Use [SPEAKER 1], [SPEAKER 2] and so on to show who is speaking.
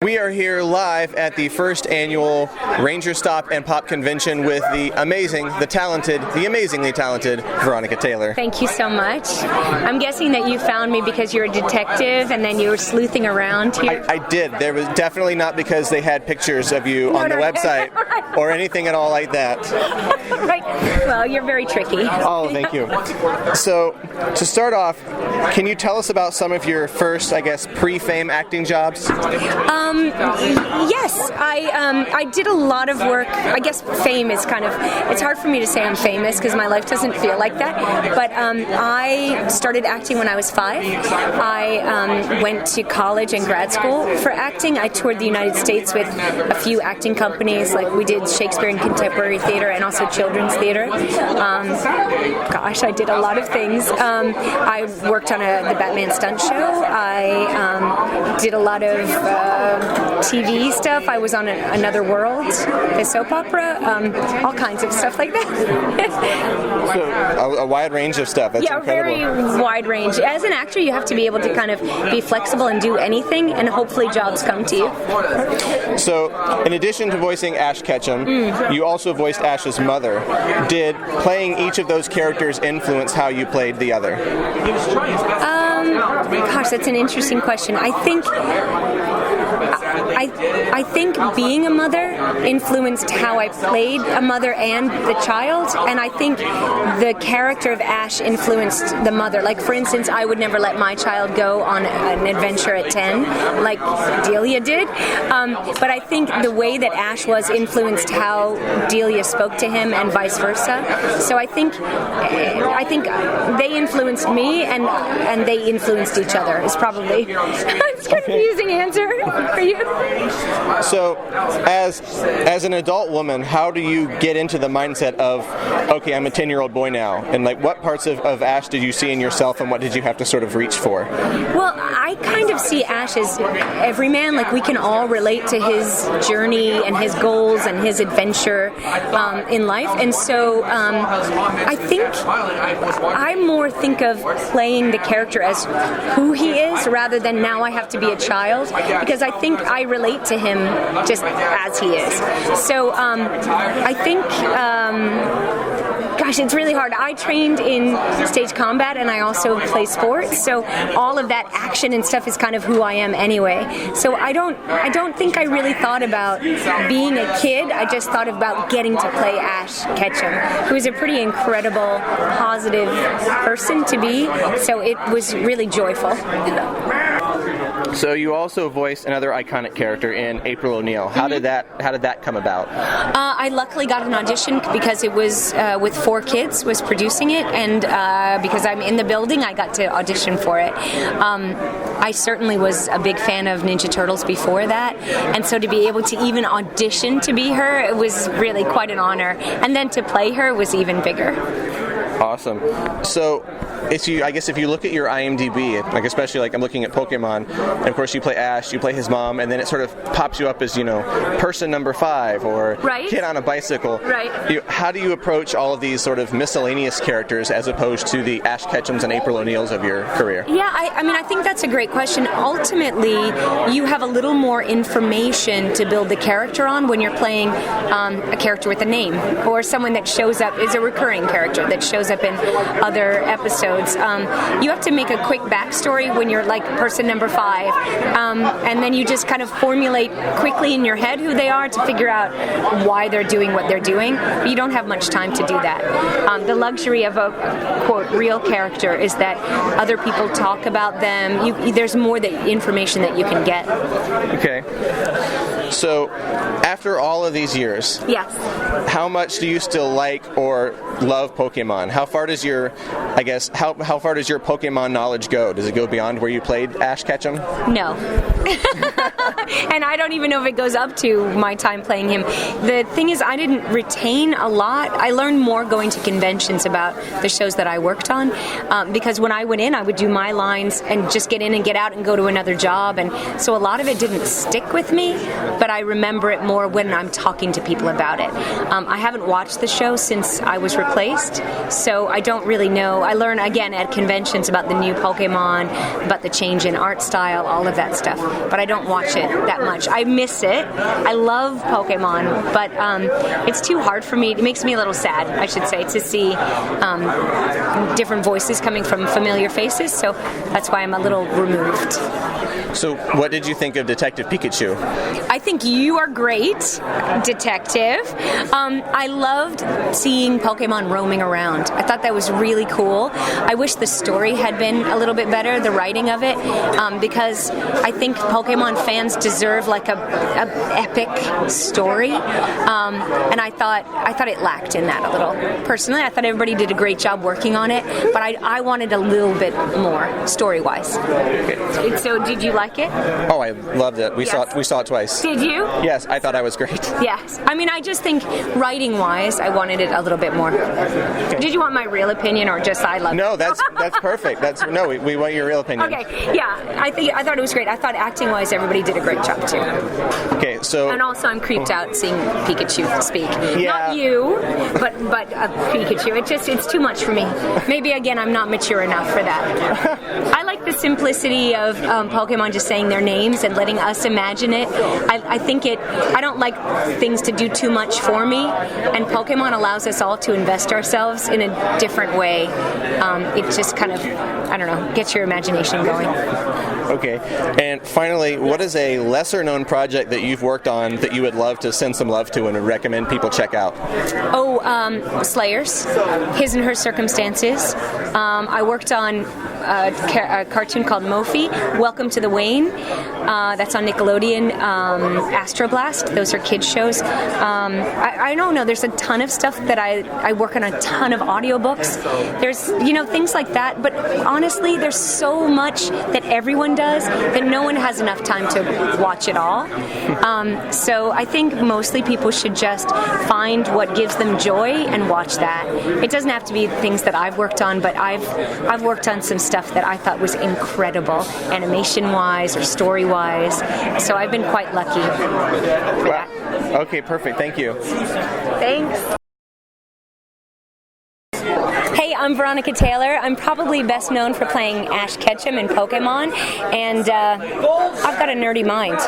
[SPEAKER 1] We are here live at the first annual RangerStop and Pop Convention with the amazingly talented Veronica Taylor.
[SPEAKER 2] Thank you so much. I'm guessing that you found me because you're a detective and then you were sleuthing around here.
[SPEAKER 1] I did. There was definitely not because they had pictures of you on the website or anything at all like that.
[SPEAKER 2] Right. Well, you're very tricky.
[SPEAKER 1] Oh, thank you. So, to start off, can you tell us about some of your first, I guess, pre-fame acting jobs?
[SPEAKER 2] Yes, I did a lot of work. I guess fame is kind of, it's hard for me to say I'm famous because my life doesn't feel like that, but I started acting when I was 5. I went to college and grad school for acting. I toured the United States with a few acting companies, like we did Shakespeare and Contemporary Theater and also Children's Theater. Gosh, I did a lot of things. I worked on the Batman stunt show. I did a lot of TV stuff. I was on Another World, a soap opera, all kinds of stuff like that.
[SPEAKER 1] So, a wide range of stuff. That's incredible.
[SPEAKER 2] Very wide range. As an actor, you have to be able to kind of be flexible and do anything, and hopefully jobs come to you.
[SPEAKER 1] So, in addition to voicing Ash Ketchum, you also voiced Ash's mother. Did playing each of those characters influence how you played the other?
[SPEAKER 2] Gosh, that's an interesting question. I think being a mother influenced how I played a mother and the child, and I think the character of Ash influenced the mother. Like, for instance, I would never let my child go on an adventure at 10, like Delia did, but I think the way that Ash was influenced how Delia spoke to him and vice versa. So I think they influenced me and they influenced each other is probably it's a confusing answer for you.
[SPEAKER 1] So, as an adult woman, how do you get into the mindset of, okay, I'm a 10-year-old boy now, and like what parts of Ash did you see in yourself, and what did you have to sort of reach for?
[SPEAKER 2] Well, I kind of see Ash as every man. Like, we can all relate to his journey and his goals and his adventure in life, and so I think I more think of playing the character as who he is rather than now I have to be a child, because I think I relate to him just as he is. So I think, gosh, it's really hard. I trained in stage combat and I also play sports, so all of that action and stuff is kind of who I am anyway. So I don't think I really thought about being a kid. I just thought about getting to play Ash Ketchum, who is a pretty incredible, positive person to be. So it was really joyful.
[SPEAKER 1] So you also voiced another iconic character in April O'Neil. How did that come about?
[SPEAKER 2] I luckily got an audition because it was with 4 Kids was producing it, and because I'm in the building, I got to audition for it. I certainly was a big fan of Ninja Turtles before that, and so to be able to even audition to be her, it was really quite an honor. And then to play her was even bigger.
[SPEAKER 1] Awesome. So, if you look at your IMDb, like especially like I'm looking at Pokemon, and of course you play Ash, you play his mom, and then it sort of pops you up as, person number 5 or kid on a bicycle.
[SPEAKER 2] Right.
[SPEAKER 1] How do you approach all of these sort of miscellaneous characters as opposed to the Ash Ketchums and April O'Neils of your career?
[SPEAKER 2] Yeah, I think that's a great question. Ultimately, you have a little more information to build the character on when you're playing a character with a name, or someone that shows up is a recurring character that shows up in other episodes. You have to make a quick backstory when you're like person number 5, and then you just kind of formulate quickly in your head who they are to figure out why they're doing what they're doing. But you don't have much time to do that. The luxury of a quote real character is that other people talk about them. There's more information that you can get.
[SPEAKER 1] Okay. So, after all of these years,
[SPEAKER 2] yes,
[SPEAKER 1] how much do you still like or love Pokemon? How far does your Pokemon knowledge go? Does it go beyond where you played Ash Ketchum?
[SPEAKER 2] No. And I don't even know if it goes up to my time playing him. The thing is, I didn't retain a lot. I learned more going to conventions about the shows that I worked on, because when I went in, I would do my lines and just get in and get out and go to another job, and so a lot of it didn't stick with me, but I remember it more when I'm talking to people about it. I haven't watched the show since I was replaced, so I don't really know. I again, at conventions about the new Pokemon, about the change in art style, all of that stuff. But I don't watch it that much. I miss it. I love Pokemon, but it's too hard for me. It makes me a little sad, I should say, to see different voices coming from familiar faces, so that's why I'm a little removed.
[SPEAKER 1] So what did you think of Detective Pikachu?
[SPEAKER 2] I think you are great, Detective. I loved seeing Pokemon roaming around. I thought that was really cool. I wish the story had been a little bit better, the writing of it, because I think Pokemon fans deserve like a epic story, and I thought it lacked in that a little. Personally, I thought everybody did a great job working on it, but I wanted a little bit more story-wise. Okay. So, did you like it?
[SPEAKER 1] Oh, I loved it. We saw it twice.
[SPEAKER 2] Did you?
[SPEAKER 1] Yes, I thought I was great.
[SPEAKER 2] Yes. I mean, I just think writing-wise, I wanted it a little bit more. Okay. Did you want my real opinion or just I love it?
[SPEAKER 1] No, that's perfect. We want your real opinion.
[SPEAKER 2] Okay. Yeah, I thought it was great. I thought acting-wise, everybody did a great job too.
[SPEAKER 1] Okay, so
[SPEAKER 2] and also I'm creeped out seeing Pikachu speak.
[SPEAKER 1] Yeah.
[SPEAKER 2] Not you, but Pikachu. It's too much for me. Maybe again, I'm not mature enough for that. I like the simplicity of Pokemon just saying their names and letting us imagine it. I don't like things to do too much for me, and Pokemon allows us all to invest ourselves in a different way. It just kind of, I don't know, gets your imagination going.
[SPEAKER 1] Okay, and finally, what is a lesser-known project that you've worked on that you would love to send some love to and would recommend people check out?
[SPEAKER 2] Oh, Slayers, His and Her Circumstances. I worked on a cartoon called Mophie, Welcome to the Wane. That's on Nickelodeon. Astroblast, those are kids shows. I don't know, there's a ton of stuff that I work on, a ton of audiobooks. There's, things like that, but honestly, there's so much that everyone does that no one has enough time to watch it all. So I think mostly people should just find what gives them joy and watch that. It doesn't have to be things that I've worked on, but I've worked on some stuff that I thought was incredible, animation-wise or story-wise. So I've been quite lucky for that.
[SPEAKER 1] Okay, perfect. Thank you.
[SPEAKER 2] Thanks. Hey, I'm Veronica Taylor. I'm probably best known for playing Ash Ketchum in Pokemon, and I've got a nerdy mind.